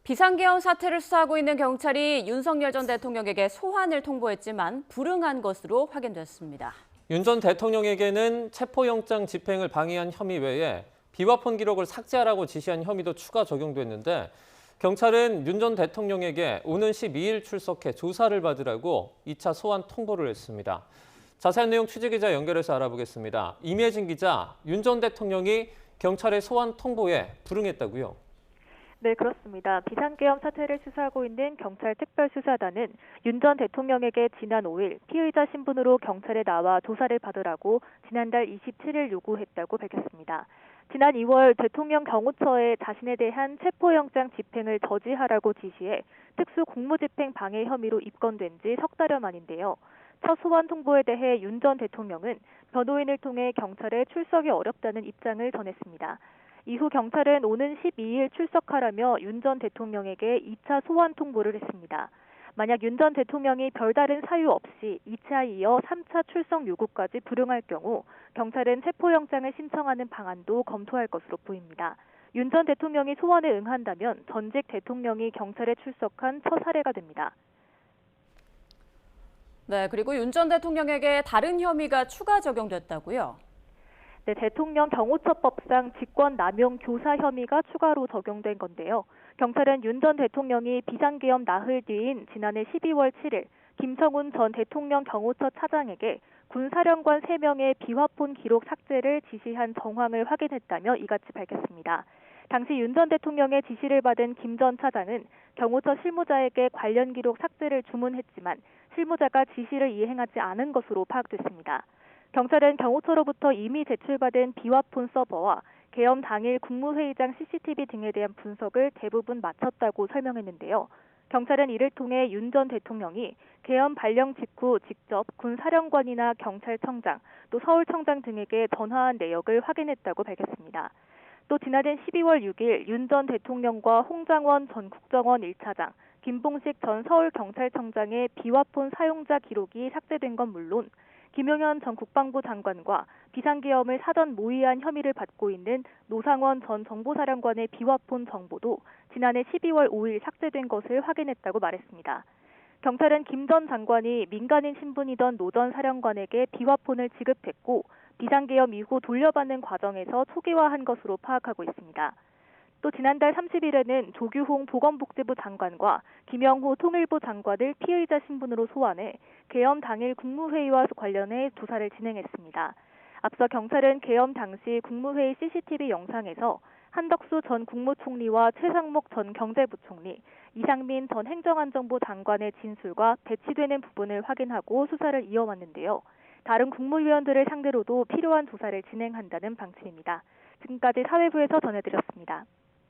비상계엄 사태를 수사하고 있는 경찰이 윤석열 전 대통령에게 소환을 통보했지만 불응한 것으로 확인됐습니다. 윤 전 대통령에게는 체포영장 집행을 방해한 혐의 외에 비화폰 기록을 삭제하라고 지시한 혐의도 추가 적용됐는데 경찰은 윤 전 대통령에게 오는 12일 출석해 조사를 받으라고 2차 소환 통보를 했습니다. 자세한 내용 취재기자 연결해서 알아보겠습니다. 임혜진 기자, 윤 전 대통령이 경찰의 소환 통보에 불응했다고요? 네, 그렇습니다. 비상계엄 사태를 수사하고 있는 경찰 특별수사단은 윤 전 대통령에게 지난 5일 피의자 신분으로 경찰에 나와 조사를 받으라고 지난달 27일 요구했다고 밝혔습니다. 지난 2월 대통령 경호처에 자신에 대한 체포영장 집행을 저지하라고 지시해 특수 공무집행 방해 혐의로 입건된 지 석 달여 만인데요. 첫 소환 통보에 대해 윤 전 대통령은 변호인을 통해 경찰에 출석이 어렵다는 입장을 전했습니다. 이후 경찰은 오는 12일 출석하라며 윤 전 대통령에게 2차 소환 통보를 했습니다. 만약 윤 전 대통령이 별다른 사유 없이 2차 이어 3차 출석 요구까지 불응할 경우 경찰은 체포영장을 신청하는 방안도 검토할 것으로 보입니다. 윤 전 대통령이 소환에 응한다면 전직 대통령이 경찰에 출석한 첫 사례가 됩니다. 네, 그리고 윤 전 대통령에게 다른 혐의가 추가 적용됐다고요? 네, 대통령 경호처법상 직권남용 교사 혐의가 추가로 적용된 건데요. 경찰은 윤 전 대통령이 비상계엄 나흘 뒤인 지난해 12월 7일 김성훈 전 대통령 경호처 차장에게 군사령관 3명의 비화폰 기록 삭제를 지시한 정황을 확인했다며 이같이 밝혔습니다. 당시 윤 전 대통령의 지시를 받은 김 전 차장은 경호처 실무자에게 관련 기록 삭제를 주문했지만 실무자가 지시를 이행하지 않은 것으로 파악됐습니다. 경찰은 경호처로부터 이미 제출받은 비화폰 서버와 계엄 당일 국무회의장 CCTV 등에 대한 분석을 대부분 마쳤다고 설명했는데요. 경찰은 이를 통해 윤 전 대통령이 계엄 발령 직후 직접 군사령관이나 경찰청장, 또 서울청장 등에게 전화한 내역을 확인했다고 밝혔습니다. 또 지난해 12월 6일 윤 전 대통령과 홍장원 전 국정원 1차장, 김봉식 전 서울경찰청장의 비화폰 사용자 기록이 삭제된 건 물론 김용현 전 국방부 장관과 비상계엄을 사전 모의한 혐의를 받고 있는 노상원 전 정보사령관의 비화폰 정보도 지난해 12월 5일 삭제된 것을 확인했다고 말했습니다. 경찰은 김 전 장관이 민간인 신분이던 노 전 사령관에게 비화폰을 지급했고 비상계엄 이후 돌려받는 과정에서 초기화한 것으로 파악하고 있습니다. 또 지난달 30일에는 조규홍 보건복지부 장관과 김영호 통일부 장관을 피의자 신분으로 소환해 계엄 당일 국무회의와 관련해 조사를 진행했습니다. 앞서 경찰은 계엄 당시 국무회의 CCTV 영상에서 한덕수 전 국무총리와 최상목 전 경제부총리, 이상민 전 행정안전부 장관의 진술과 배치되는 부분을 확인하고 수사를 이어왔는데요. 다른 국무위원들을 상대로도 필요한 조사를 진행한다는 방침입니다. 지금까지 사회부에서 전해드렸습니다.